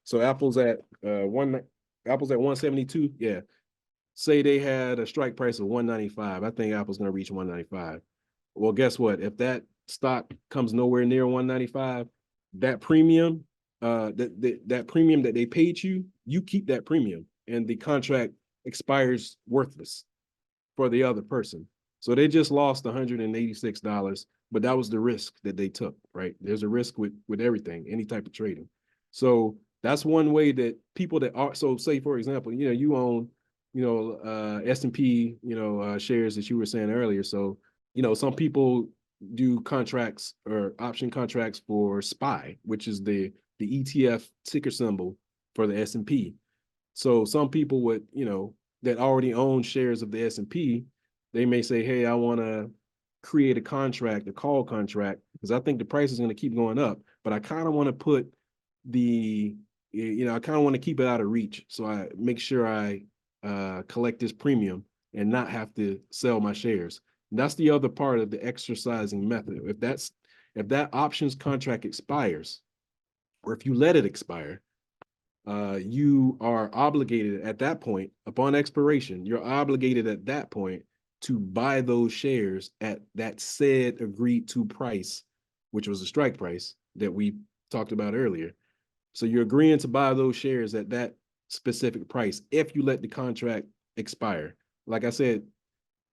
so Apple's at 172. Yeah. Say they had a strike price of 195. I think Apple's going to reach 195. Well, guess what? If that stock comes nowhere near 195, that premium, that premium that they paid you, you keep that premium, and the contract expires worthless for the other person. So they just lost $186, but that was the risk that they took, right? There's a risk with everything, any type of trading. So that's one way that people that are, so say, for example, you own, S&P, shares that you were saying earlier. So, some people do contracts or option contracts for SPY, which is the ETF ticker symbol for the S&P. So some people would, that already own shares of the S&P, they may say, hey, I want to create a contract, a call contract, because I think the price is going to keep going up, but I kind of want to put I kind of want to keep it out of reach. So I make sure I collect this premium and not have to sell my shares. And that's the other part of the exercising method. If that options contract expires, or if you let it expire, you are obligated at that point, upon expiration, you're obligated at that point to buy those shares at that said agreed to price, which was the strike price that we talked about earlier. So you're agreeing to buy those shares at that specific price if you let the contract expire. Like I said,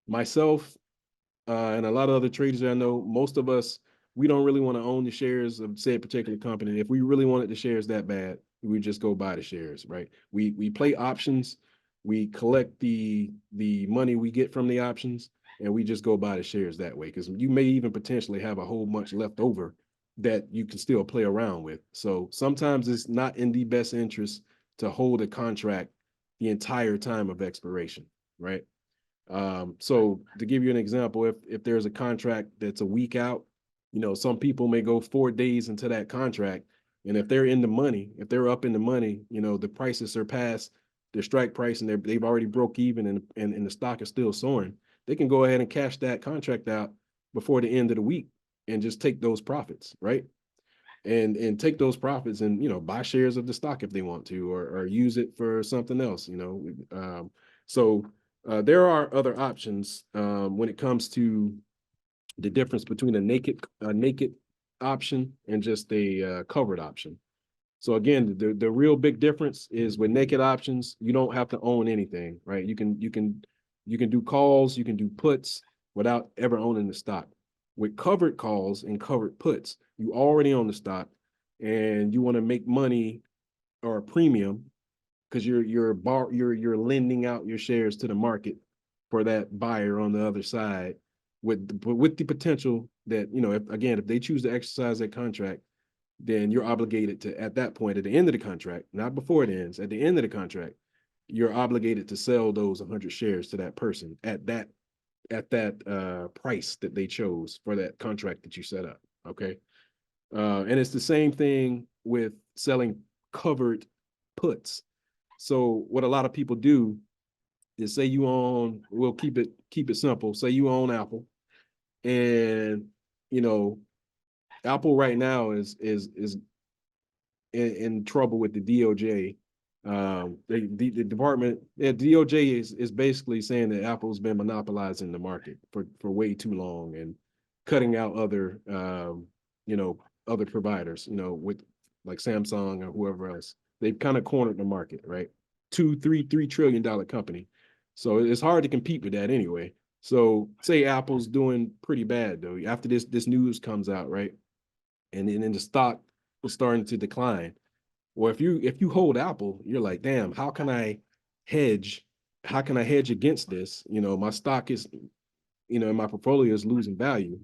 myself and a lot of other traders that I know, most of us, we don't really want to own the shares of said particular company. If we really wanted the shares that bad, we just go buy the shares, right? We play options, we collect the money we get from the options, and we just go buy the shares that way, because you may even potentially have a whole bunch left over that you can still play around with. So sometimes it's not in the best interest to hold a contract the entire time of expiration, right? So to give you an example, if there's a contract that's a week out, some people may go 4 days into that contract, and if they're in the money, if they're up in the money, the prices surpass their strike price and they've already broke even and the stock is still soaring, they can go ahead and cash that contract out before the end of the week and just take those profits, right? And take those profits and buy shares of the stock if they want to, or use it for something else. So there are other options when it comes to the difference between a naked option and just a covered option. So again, the real big difference is with naked options, you don't have to own anything, right? You can do calls, you can do puts without ever owning the stock. With covered calls and covered puts, you already own the stock, and you want to make money or a premium because you're lending out your shares to the market for that buyer on the other side, with the potential that, if they choose to exercise that contract, then you're obligated to, at that point, at the end of the contract, not before it ends, at the end of the contract, you're obligated to sell those 100 shares to that person at that price that they chose for that contract that you set up. Okay. And it's the same thing with selling covered puts. So what a lot of people do is, say you own, we'll keep it simple. Say you own Apple, and Apple right now is in trouble with the DOJ. The department, DOJ is basically saying that Apple's been monopolizing the market for way too long and cutting out other other providers, with like Samsung or whoever else. They've kind of cornered the market, right? $3 trillion company. So it's hard to compete with that anyway. So say Apple's doing pretty bad though. After this news comes out, right? And then the stock was starting to decline. Well, if you hold Apple, you're like, damn, how can I hedge? How can I hedge against this? My stock is, in my portfolio is losing value.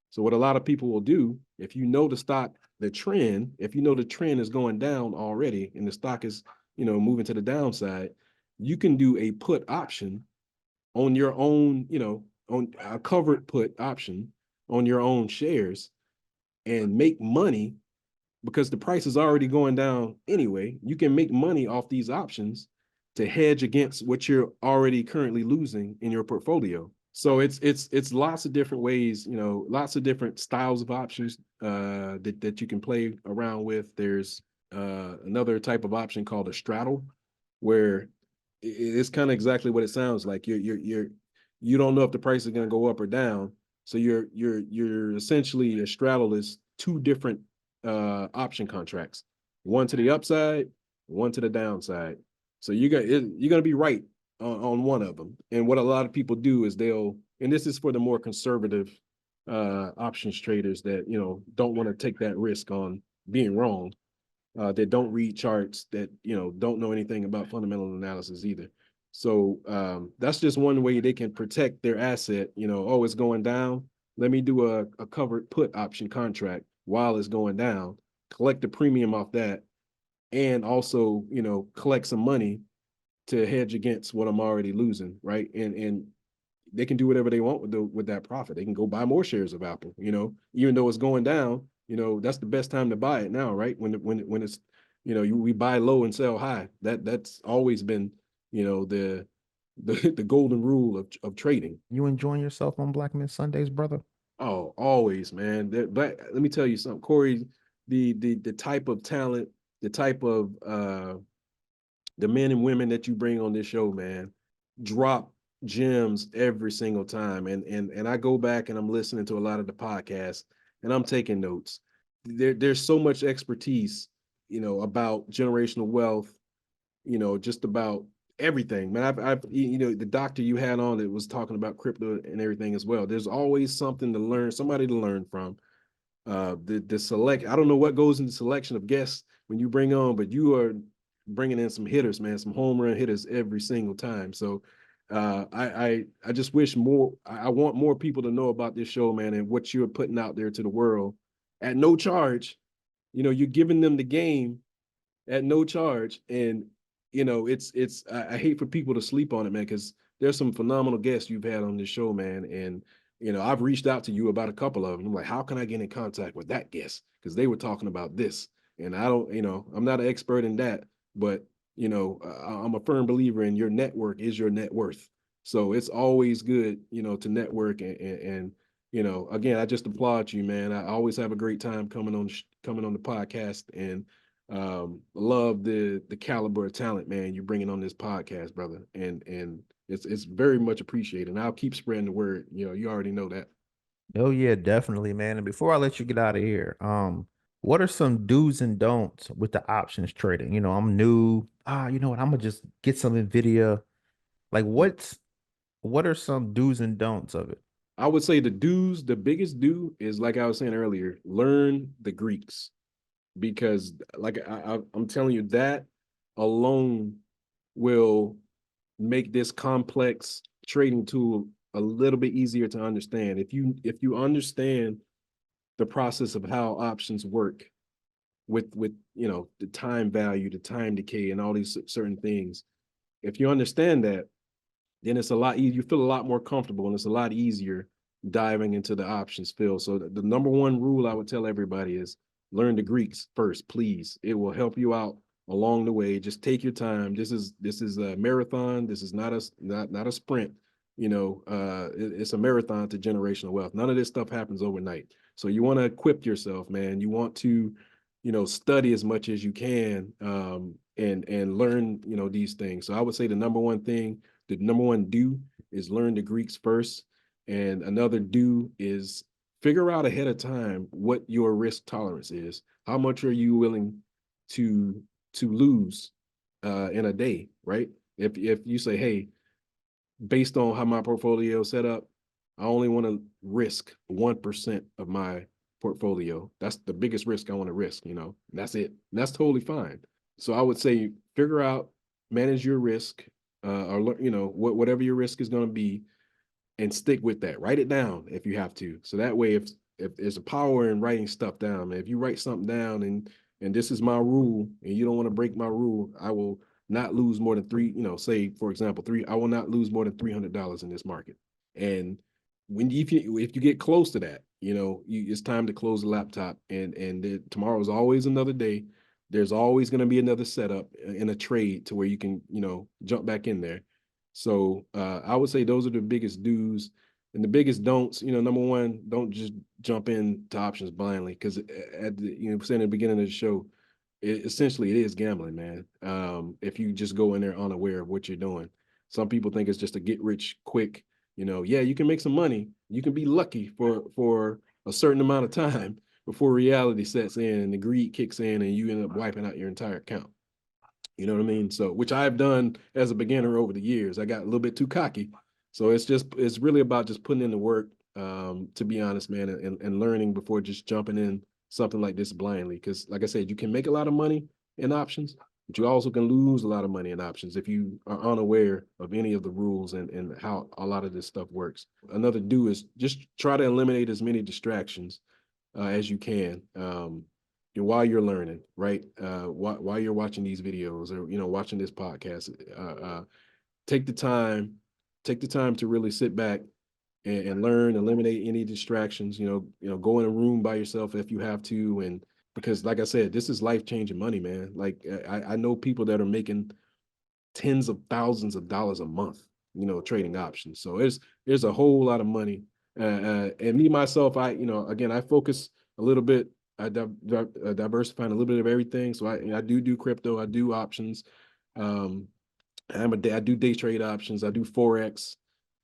So what a lot of people will do, if you know the trend, if you know the trend is going down already and the stock is, moving to the downside, you can do a put option on your own, on a covered put option on your own shares and make money because the price is already going down anyway. You can make money off these options to hedge against what you're already currently losing in your portfolio. So it's lots of different ways, lots of different styles of options that you can play around with. There's another type of option called a straddle, where it's kind of exactly what it sounds like. You don't know if the price is going to go up or down. So you're essentially, a straddle is two different option contracts, one to the upside, one to the downside. So you're gonna be right on one of them. And what a lot of people do is and this is for the more conservative options traders that don't want to take that risk on being wrong, that don't read charts, that don't know anything about fundamental analysis either. So that's just one way they can protect their asset. Oh, it's going down. Let me do a covered put option contract while it's going down, collect the premium off that, and also, collect some money to hedge against what I'm already losing, right? And they can do whatever they want with that profit. They can go buy more shares of Apple, even though it's going down, that's the best time to buy it now, right? When it's, we buy low and sell high. That's always been, the golden rule of trading. You enjoying yourself on Black Men Sundays, brother? Oh, always, man. But let me tell you something, Corey. The type of talent, the type of the men and women that you bring on this show, man, drop gems every single time. And I go back and I'm listening to a lot of the podcasts and I'm taking notes. There's so much expertise, about generational wealth, just about everything, man. I've the doctor you had on that was talking about crypto and everything as well. There's always something to learn, somebody to learn from. The select, I don't know what goes into selection of guests when you bring on, but you are bringing in some hitters, man, some home run hitters every single time. So I just wish more. I want more people to know about this show, man, and what you're putting out there to the world at no charge. You're giving them the game at no charge, and it's I hate for people to sleep on it, man, because there's some phenomenal guests you've had on this show, man. And I've reached out to you about a couple of them. I'm like, how can I get in contact with that guest? Because they were talking about this. And I don't, I'm not an expert in that, but I'm a firm believer in your network is your net worth. So it's always good, to network and again, I just applaud you, man. I always have a great time coming on the podcast, and love the caliber of talent, man, you're bringing on this podcast, brother. And it's very much appreciated. And I'll keep spreading the word. You already know that. Oh yeah, definitely, man. And before I let you get out of here, what are some do's and don'ts with the options trading? I'm new. You know what? I'm gonna just get some NVIDIA. Like, what are some do's and don'ts of it? I would say the biggest do is, like I was saying earlier, learn the Greeks, because like I'm telling you, that alone will make this complex trading tool a little bit easier to understand. If you understand the process of how options work with the time value, the time decay, and all these certain things, if you understand that, then it's a lot easier. You feel a lot more comfortable, and it's a lot easier diving into the options field. So the number one rule I would tell everybody is learn the Greeks first, please. It will help you out along the way. Just take your time. This is a marathon. This is not a sprint. It's a marathon to generational wealth. None of this stuff happens overnight. So you want to equip yourself, man. You want to, study as much as you can, and learn, these things. So I would say the number one do is learn the Greeks first. And another do is figure out ahead of time what your risk tolerance is. How much are you willing to lose in a day, right? If you say, hey, based on how my portfolio is set up, I only want to risk 1% of my portfolio. That's the biggest risk I want to risk, that's it. And that's totally fine. So I would say figure out, manage your risk, or whatever your risk is going to be, and stick with that. Write it down if you have to. So that way, if there's a power in writing stuff down, if you write something down and this is my rule, and you don't want to break my rule, I will not lose more than say for example, I will not lose more than $300 in this market. And if you get close to that, it's time to close the laptop. And tomorrow is always another day. There's always going to be another setup in a trade to where you can, jump back in there. So I would say those are the biggest do's and the biggest don'ts. Number one, don't just jump into options blindly, because at the, saying at the beginning of the show, essentially it is gambling, man. If you just go in there unaware of what you're doing. Some people think it's just a get rich quick. Yeah, you can make some money. You can be lucky for a certain amount of time before reality sets in and the greed kicks in and you end up wiping out your entire account. You know what I mean? So, which I've done as a beginner over the years. I got a little bit too cocky. So it's really about just putting in the work, to be honest, man, and learning before just jumping in something like this blindly. Because like I said, you can make a lot of money in options, but you also can lose a lot of money in options if you are unaware of any of the rules and how a lot of this stuff works. Another do is just try to eliminate as many distractions as you can. While you're learning, right? While you're watching these videos or watching this podcast, take the time to really sit back and learn, eliminate any distractions. Go in a room by yourself if you have to, and because like I said, this is life-changing money, man. Like I know people that are making tens of thousands of dollars a month, trading options. So there's a whole lot of money. And me myself, again, I focus a little bit. I diversifying a little bit of everything. So I do crypto. I do options. I do day trade options. I do Forex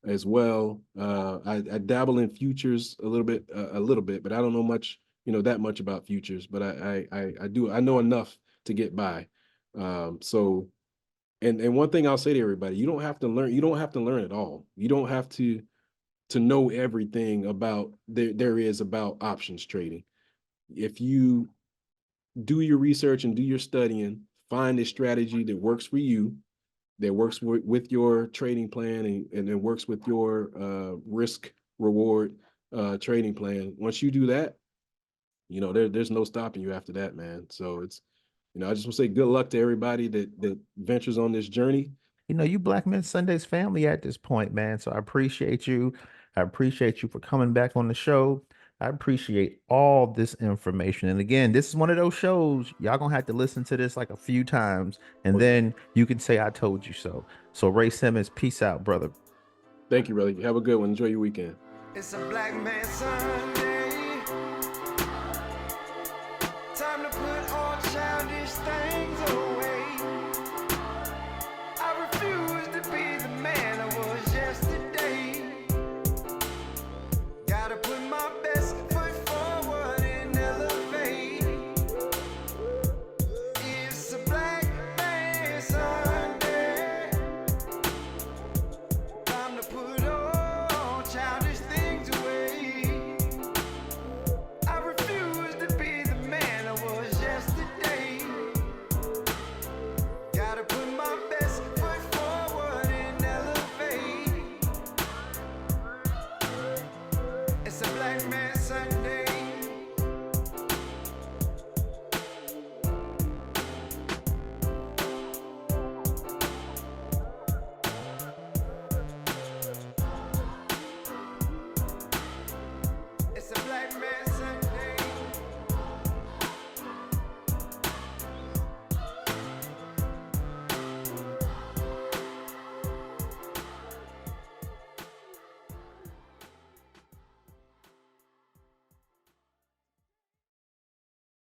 as well. I dabble in futures a little bit, but I don't know much, that much about futures. But I know enough to get by. So, and one thing I'll say to everybody, you don't have to learn. You don't have to learn it all. You don't have to know everything about there is about options trading. If you do your research and do your studying, find a strategy that works for you, that works with your trading plan and it works with your risk reward trading plan. Once you do that, there's no stopping you after that, man. So it's, I just want to say good luck to everybody that ventures on this journey. You Black Men Sundays family at this point, man. So I appreciate you. I appreciate you for coming back on the show. I appreciate all this information. And again, this is one of those shows y'all gonna have to listen to this like a few times, and then you can say I told you so. So Ray Simmons, peace out, brother. Thank you, brother. Have a good one. Enjoy your weekend. It's a Black Man Sunday. Time to put all childish things away.